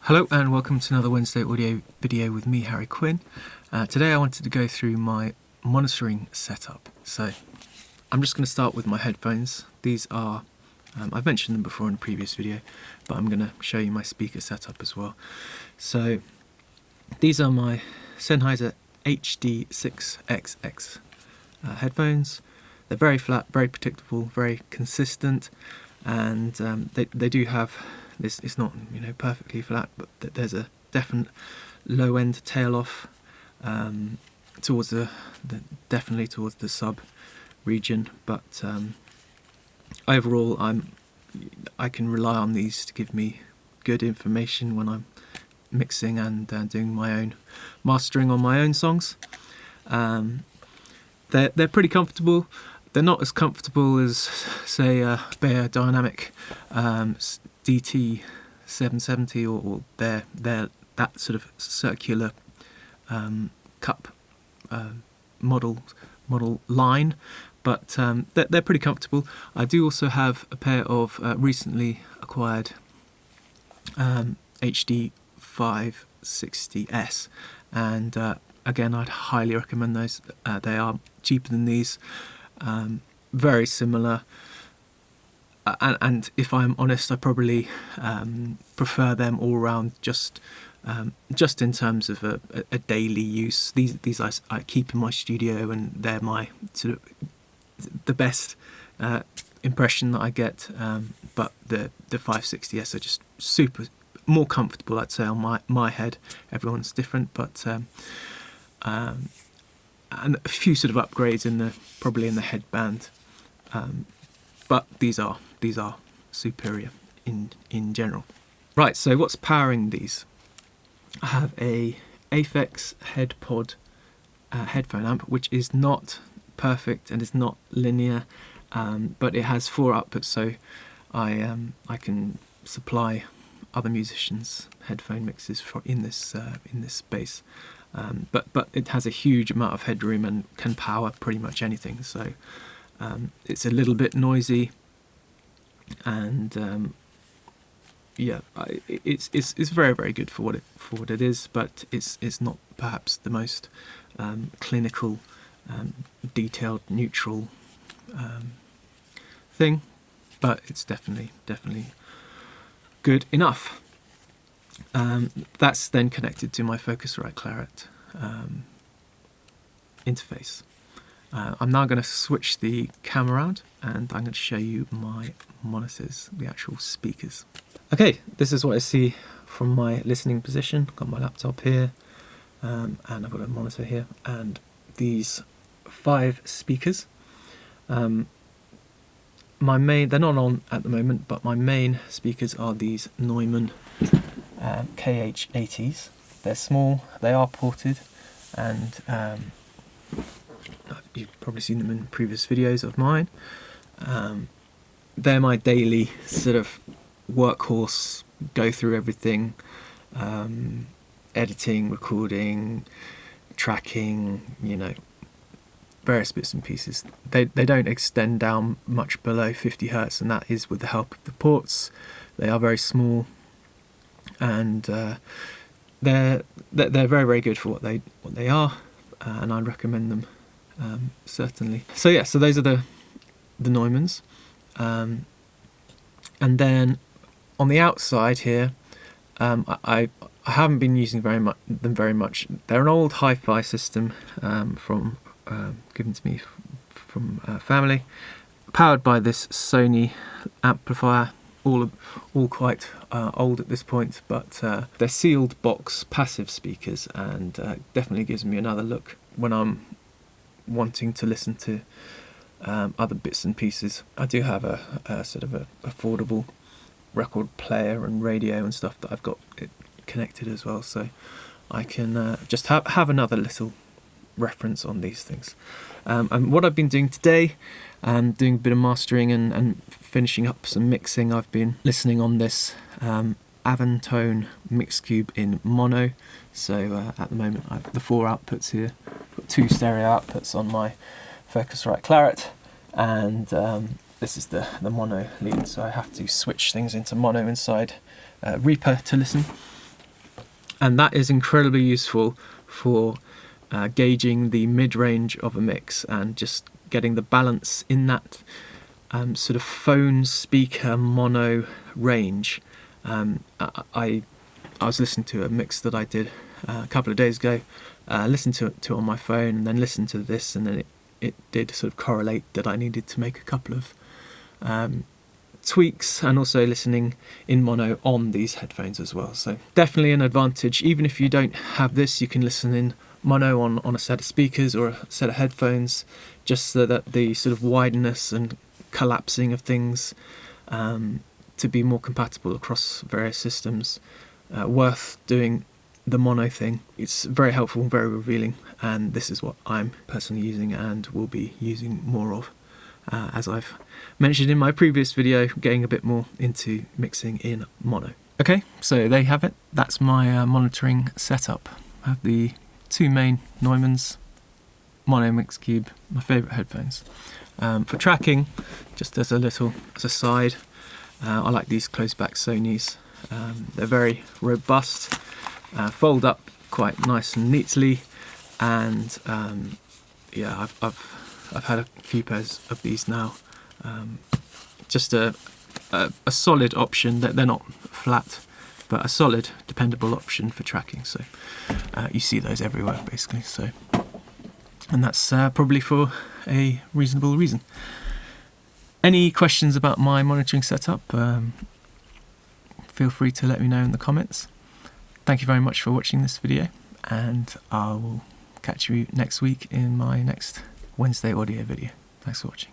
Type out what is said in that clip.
Hello and welcome to another Wednesday audio video with me, Harry Quinn. Today I wanted to go through my monitoring setup. So I'm just going to start with my headphones. These are, I've mentioned them before in a previous video, but I'm going to show you my speaker setup as well. So these are my Sennheiser HD6XX headphones. They're very flat, very predictable, very consistent, and they do have this. It's not perfectly flat, but there's a definite low end tail off towards definitely towards the sub region. But overall, I can rely on these to give me good information when I'm mixing and doing my own mastering on my own songs. They're pretty comfortable. They're not as comfortable as, say, a Beyer Dynamic DT 770 or they're that sort of circular cup model line, but they're pretty comfortable. I do also have a pair of recently acquired HD 560S, and again, I'd highly recommend those. They are cheaper than these, very similar, and if I'm honest, I probably prefer them all around, just in terms of a daily use. These I keep in my studio, and they're my sort of the best impression that I get, but the 560S are just super more comfortable, I'd say, on my head. Everyone's different, but and a few sort of upgrades probably in the headband, but these are superior in general. Right, so what's powering these? I have a Aphex HeadPod headphone amp, which is not perfect and is not linear, but it has 4 outputs, so I can supply other musicians' headphone mixes in this space. But it has a huge amount of headroom and can power pretty much anything. So it's a little bit noisy, and it's very, very good for what it is. But it's not perhaps the most clinical, detailed, neutral thing, but it's definitely good enough. That's then connected to my Focusrite Claret interface. I'm now going to switch the camera around, and I'm going to show you my monitors, the actual speakers. Okay, this is what I see from my listening position. I've got my laptop here, and I've got a monitor here, and these 5 speakers. They're not on at the moment, but my main speakers are these Neumann KH80s. They're small, they are ported, and you've probably seen them in previous videos of mine. They're my daily sort of workhorse, go through everything, editing, recording, tracking, various bits and pieces. They don't extend down much below 50 Hertz, and that is with the help of the ports. They are very small, and they're very, very good for what they are, and I recommend them certainly. So yeah, so those are the Neumanns, and then on the outside here, I haven't been using them very much. They're an old hi-fi system from given to me from family, powered by this Sony amplifier. All quite old at this point, but they're sealed box passive speakers, and definitely gives me another look when I'm wanting to listen to other bits and pieces. I do have a sort of a affordable record player and radio and stuff that I've got it connected as well, so I can just have another little reference on these things. And what I've been doing today, doing a bit of mastering and finishing up some mixing. I've been listening on this Avantone Mixcube in mono. So at the moment, I've the 4 outputs here. I've got 2 stereo outputs on my Focusrite Claret, and this is the mono lead. So I have to switch things into mono inside Reaper to listen. and that is incredibly useful for gauging the mid-range of a mix and just getting the balance in that sort of phone speaker mono range. I was listening to a mix that I did a couple of days ago, listened to it on my phone, and then listened to this, and then it did sort of correlate that I needed to make a couple of tweaks, and also listening in mono on these headphones as well. So definitely an advantage. Even if you don't have this, you can listen in mono on a set of speakers or a set of headphones, just so that the sort of wideness and collapsing of things to be more compatible across various systems. Worth doing the mono thing. It's very helpful, very revealing, and this is what I'm personally using and will be using more of, as I've mentioned in my previous video, getting a bit more into mixing in mono. Okay, so there you have it. That's my monitoring setup. I have the two main Neumanns, mono mix cube, my favourite headphones. For tracking, just as a side, I like these close back Sonys. They're very robust, fold up quite nice and neatly, and yeah, I've had a few pairs of these now. Just a solid option. That they're not flat, but a solid, dependable option for tracking. So you see those everywhere, basically. So, and that's probably for a reasonable reason. Any questions about my monitoring setup? Feel free to let me know in the comments. Thank you very much for watching this video, and I will catch you next week in my next Wednesday audio video. Thanks for watching.